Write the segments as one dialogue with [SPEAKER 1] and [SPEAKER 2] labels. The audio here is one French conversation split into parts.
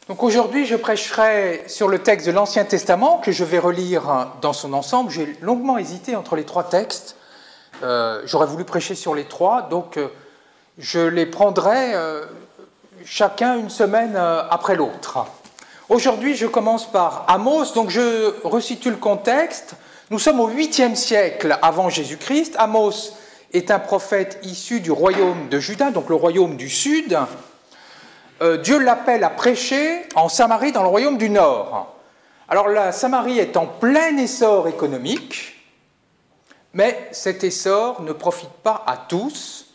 [SPEAKER 1] Donc aujourd'hui, je prêcherai sur le texte de l'Ancien Testament que je vais relire dans son ensemble. J'ai longuement hésité entre les trois textes. J'aurais voulu prêcher sur les trois, donc je les prendrai chacun une semaine après l'autre. Aujourd'hui, je commence par Amos, donc je resitue le contexte. Nous sommes au 8e siècle avant Jésus-Christ. Amos est un prophète issu du royaume de Juda, donc le royaume du sud. Dieu l'appelle à prêcher en Samarie, dans le royaume du nord. Alors la Samarie est en plein essor économique, mais cet essor ne profite pas à tous.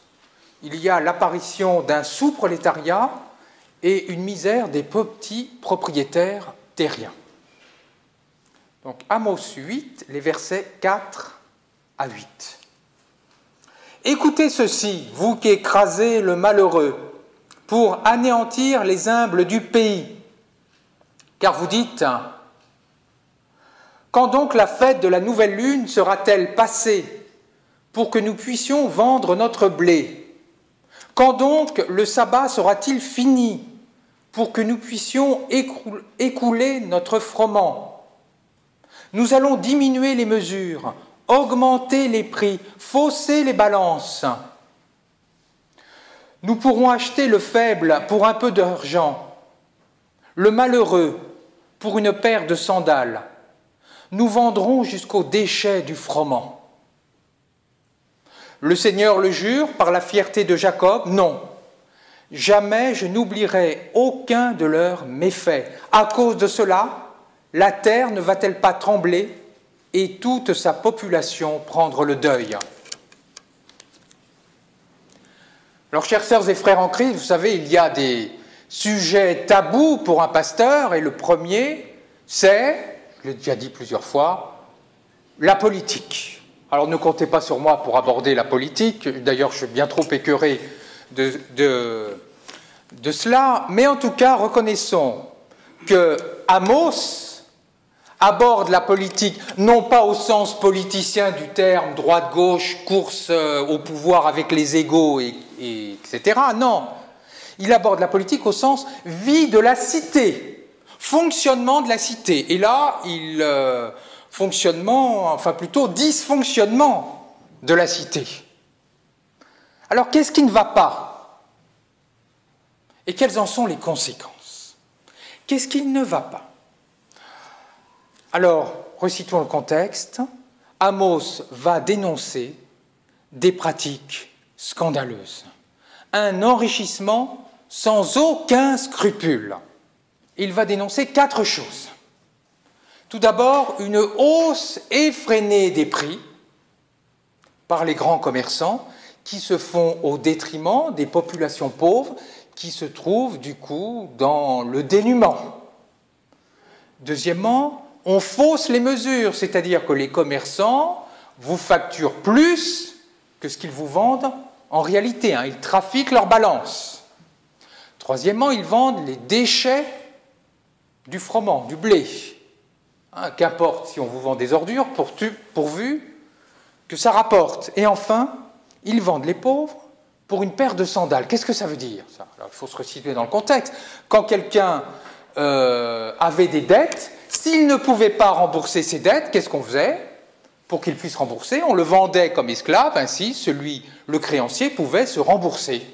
[SPEAKER 1] Il y a l'apparition d'un sous-prolétariat et une misère des petits propriétaires terriens. Donc Amos 8, les versets 4 à 8. Écoutez ceci, vous qui écrasez le malheureux, pour anéantir les humbles du pays. Car vous dites, quand donc la fête de la nouvelle lune sera-t-elle passée pour que nous puissions vendre notre blé? Quand donc le sabbat sera-t-il fini pour que nous puissions écouler notre froment? Nous allons diminuer les mesures, augmenter les prix, fausser les balances. Nous pourrons acheter le faible pour un peu d'argent, le malheureux pour une paire de sandales. Nous vendrons jusqu'au déchet du froment. Le Seigneur le jure par la fierté de Jacob, non, jamais je n'oublierai aucun de leurs méfaits. À cause de cela, la terre ne va-t-elle pas trembler et toute sa population prendre le deuil? Alors, chères sœurs et frères en Christ, vous savez, il y a des sujets tabous pour un pasteur, et le premier, c'est, je l'ai déjà dit plusieurs fois, la politique. Alors, ne comptez pas sur moi pour aborder la politique, d'ailleurs, je suis bien trop écœuré de cela, mais en tout cas, reconnaissons que Amos aborde la politique, non pas au sens politicien du terme, droite-gauche, course au pouvoir avec les égaux, etc. Non, il aborde la politique au sens vie de la cité, fonctionnement de la cité. Et là, plutôt dysfonctionnement de la cité. Alors, qu'est-ce qui ne va pas? Et quelles en sont les conséquences? Qu'est-ce qui ne va pas? Alors, recitons le contexte. Amos va dénoncer des pratiques scandaleuses, un enrichissement sans aucun scrupule. Il va dénoncer 4 choses. Tout d'abord, une hausse effrénée des prix par les grands commerçants qui se font au détriment des populations pauvres qui se trouvent du coup dans le dénuement. Deuxièmement, on fausse les mesures, c'est-à-dire que les commerçants vous facturent plus que ce qu'ils vous vendent en réalité. Ils trafiquent leur balance. Troisièmement, ils vendent les déchets du froment, du blé. Qu'importe si on vous vend des ordures, pourvu que ça rapporte. Et enfin, ils vendent les pauvres pour une paire de sandales. Qu'est-ce que ça veut dire, ça? Alors, il faut se resituer dans le contexte. Quand quelqu'un avait des dettes, s'il ne pouvait pas rembourser ses dettes, qu'est-ce qu'on faisait? Pour qu'il puisse rembourser, on le vendait comme esclave, ainsi le créancier pouvait se rembourser.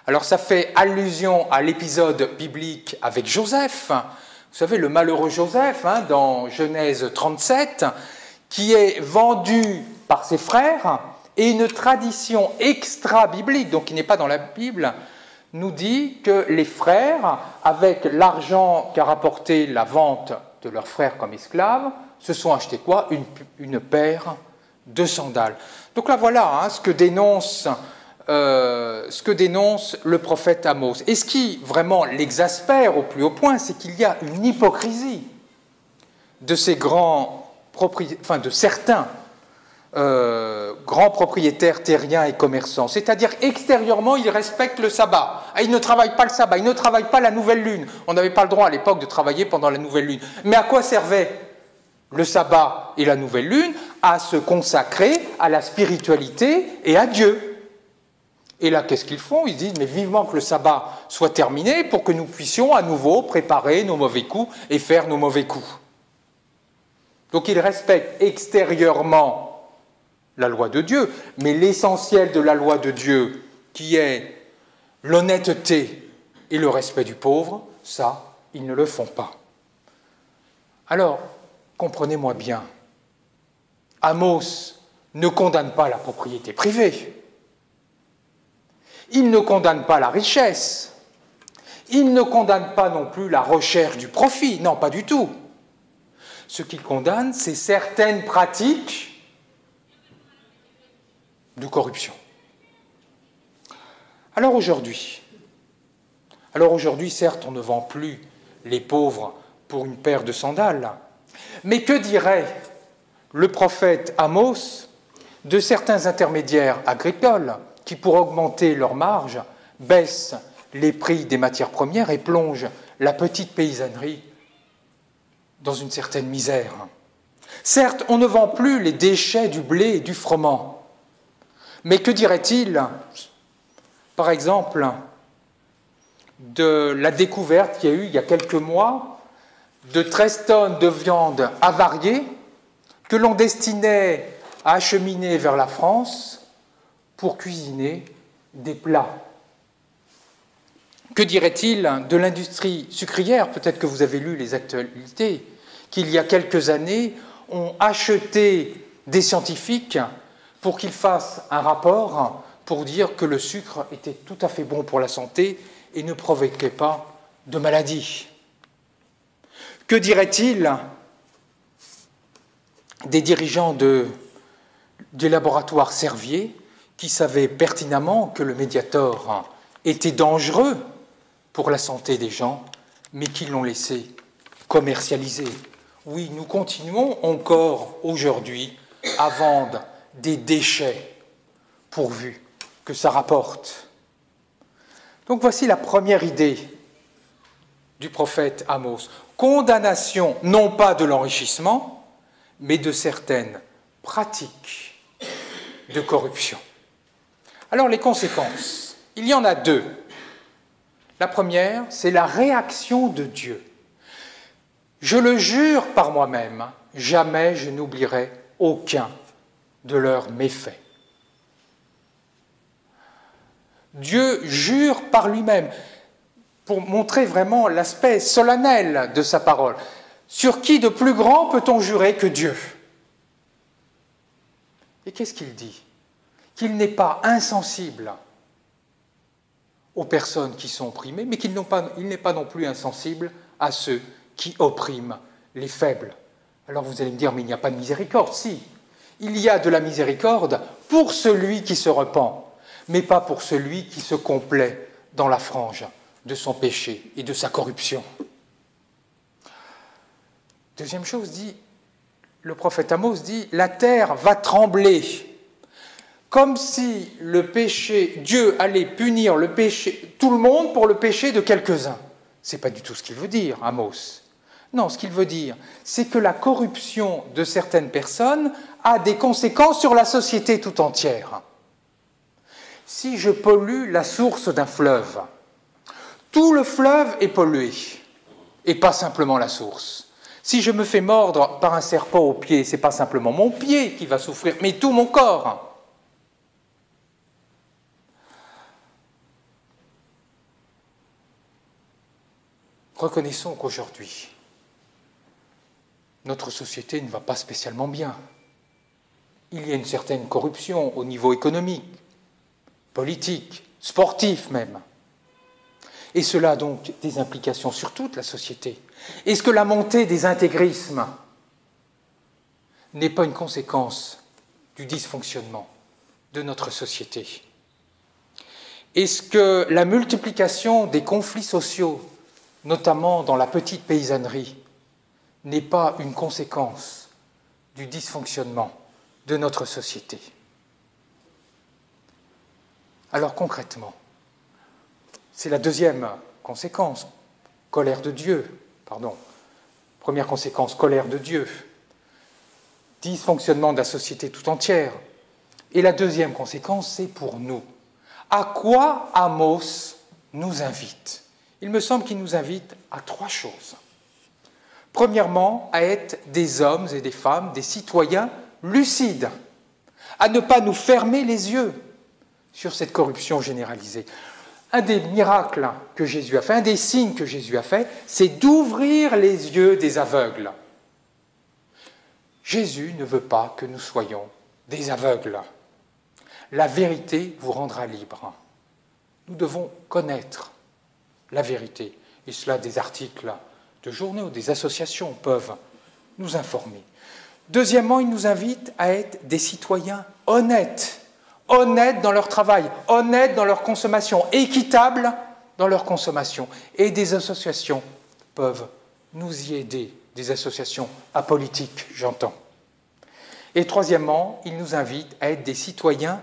[SPEAKER 1] Alors ça fait allusion à l'épisode biblique avec Joseph. Vous savez, le malheureux Joseph, dans Genèse 37, qui est vendu par ses frères, et une tradition extra-biblique, donc qui n'est pas dans la Bible, nous dit que les frères, avec l'argent qu'a rapporté la vente de leurs frères comme esclaves, se sont achetés quoi? Une paire de sandales. Donc là, voilà ce que dénonce le prophète Amos. Et ce qui vraiment l'exaspère au plus haut point, c'est qu'il y a une hypocrisie de ces de certains grands propriétaires terriens et commerçants. C'est-à-dire, extérieurement, ils respectent le sabbat. Ils ne travaillent pas le sabbat, ils ne travaillent pas la nouvelle lune. On n'avait pas le droit à l'époque de travailler pendant la nouvelle lune. Mais à quoi servait le sabbat et la nouvelle lune? À se consacrer à la spiritualité et à Dieu. Et là, qu'est-ce qu'ils font? Ils disent, mais vivement que le sabbat soit terminé pour que nous puissions à nouveau préparer nos mauvais coups et faire nos mauvais coups. Donc ils respectent extérieurement la loi de Dieu, mais l'essentiel de la loi de Dieu, qui est l'honnêteté et le respect du pauvre, ça, ils ne le font pas. Alors, comprenez-moi bien, Amos ne condamne pas la propriété privée, il ne condamne pas la richesse, il ne condamne pas non plus la recherche du profit, non, pas du tout. Ce qu'il condamne, c'est certaines pratiques de corruption. Alors aujourd'hui, certes, on ne vend plus les pauvres pour une paire de sandales, mais que dirait le prophète Amos de certains intermédiaires agricoles qui, pour augmenter leurs marges, baissent les prix des matières premières et plongent la petite paysannerie dans une certaine misère? Certes, on ne vend plus les déchets du blé et du froment, mais que dirait-il, par exemple, de la découverte qu'il y a eu il y a quelques mois de 13 tonnes de viande avariée que l'on destinait à acheminer vers la France pour cuisiner des plats? Que dirait-il de l'industrie sucrière? Peut-être que vous avez lu les actualités, qu'il y a quelques années, ont acheté des scientifiques pour qu'ils fassent un rapport pour dire que le sucre était tout à fait bon pour la santé et ne provoquait pas de maladie. Que dirait-il des dirigeants des laboratoires Servier qui savaient pertinemment que le Mediator était dangereux pour la santé des gens, mais qui l'ont laissé commercialiser? Oui, nous continuons encore aujourd'hui à vendre des déchets pourvu que ça rapporte. Donc voici la première idée du prophète Amos. Condamnation non pas de l'enrichissement, mais de certaines pratiques de corruption. Alors les conséquences, il y en a deux. La première, c'est la réaction de Dieu. Je le jure par moi-même, jamais je n'oublierai aucun de leurs méfaits. Dieu jure par lui-même, pour montrer vraiment l'aspect solennel de sa parole. Sur qui de plus grand peut-on jurer que Dieu? Et qu'est-ce qu'il dit? Qu'il n'est pas insensible aux personnes qui sont opprimées, mais qu'il n'est pas non plus insensible à ceux qui oppriment les faibles. Alors vous allez me dire, mais il n'y a pas de miséricorde. Si, il y a de la miséricorde pour celui qui se repent, mais pas pour celui qui se complaît dans la frange de son péché et de sa corruption. Deuxième chose, le prophète Amos dit, la terre va trembler, comme si le péché, Dieu allait punir le péché, tout le monde pour le péché de quelques-uns. Ce n'est pas du tout ce qu'il veut dire, Amos. Non, ce qu'il veut dire, c'est que la corruption de certaines personnes a des conséquences sur la société tout entière. Si je pollue la source d'un fleuve, tout le fleuve est pollué, et pas simplement la source. Si je me fais mordre par un serpent au pied, ce n'est pas simplement mon pied qui va souffrir, mais tout mon corps. Reconnaissons qu'aujourd'hui, notre société ne va pas spécialement bien. Il y a une certaine corruption au niveau économique, politique, sportif même. Et cela a donc des implications sur toute la société. Est-ce que la montée des intégrismes n'est pas une conséquence du dysfonctionnement de notre société? Est-ce que la multiplication des conflits sociaux, notamment dans la petite paysannerie, n'est pas une conséquence du dysfonctionnement de notre société? Alors concrètement, c'est la deuxième conséquence, colère de Dieu, pardon. Première conséquence, colère de Dieu, dysfonctionnement de la société tout entière. Et la deuxième conséquence, c'est pour nous. À quoi Amos nous invite? Il me semble qu'il nous invite à 3 choses. Premièrement, à être des hommes et des femmes, des citoyens lucides, à ne pas nous fermer les yeux sur cette corruption généralisée. Un des miracles que Jésus a fait, un des signes que Jésus a fait, c'est d'ouvrir les yeux des aveugles. Jésus ne veut pas que nous soyons des aveugles. La vérité vous rendra libre. Nous devons connaître la vérité. Et cela, des articles de journaux, des associations peuvent nous informer. Deuxièmement, il nous invite à être des citoyens honnêtes, honnêtes dans leur travail, honnêtes dans leur consommation, équitables dans leur consommation. Et des associations peuvent nous y aider, des associations apolitiques, j'entends. Et troisièmement, il nous invite à être des citoyens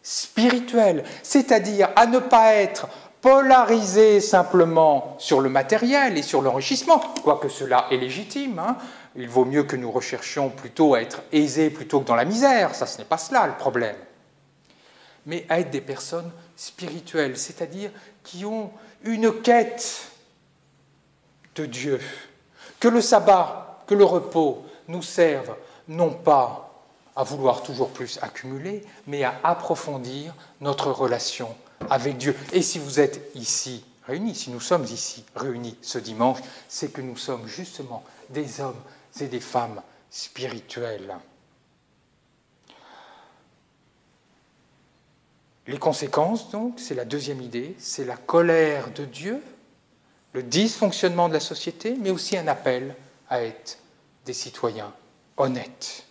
[SPEAKER 1] spirituels, c'est-à-dire à ne pas être polarisés simplement sur le matériel et sur l'enrichissement, quoique cela est légitime. Il vaut mieux que nous recherchions plutôt à être aisés plutôt que dans la misère, ça, ce n'est pas cela le problème. Mais à être des personnes spirituelles, c'est-à-dire qui ont une quête de Dieu, que le sabbat, que le repos nous servent non pas à vouloir toujours plus accumuler, mais à approfondir notre relation avec Dieu. Et si vous êtes ici réunis, si nous sommes ici réunis ce dimanche, c'est que nous sommes justement des hommes et des femmes spirituels. Les conséquences, donc, c'est la deuxième idée, c'est la colère de Dieu, le dysfonctionnement de la société, mais aussi un appel à être des citoyens honnêtes.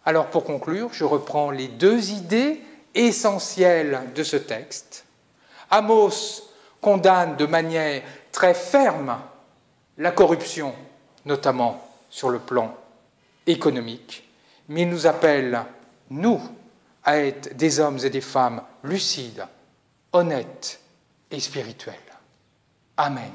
[SPEAKER 1] Alors, pour conclure, je reprends les 2 idées essentielles de ce texte. Amos condamne de manière très ferme la corruption, notamment sur le plan économique, mais il nous appelle, nous, à être des hommes et des femmes lucides, honnêtes et spirituels. Amen.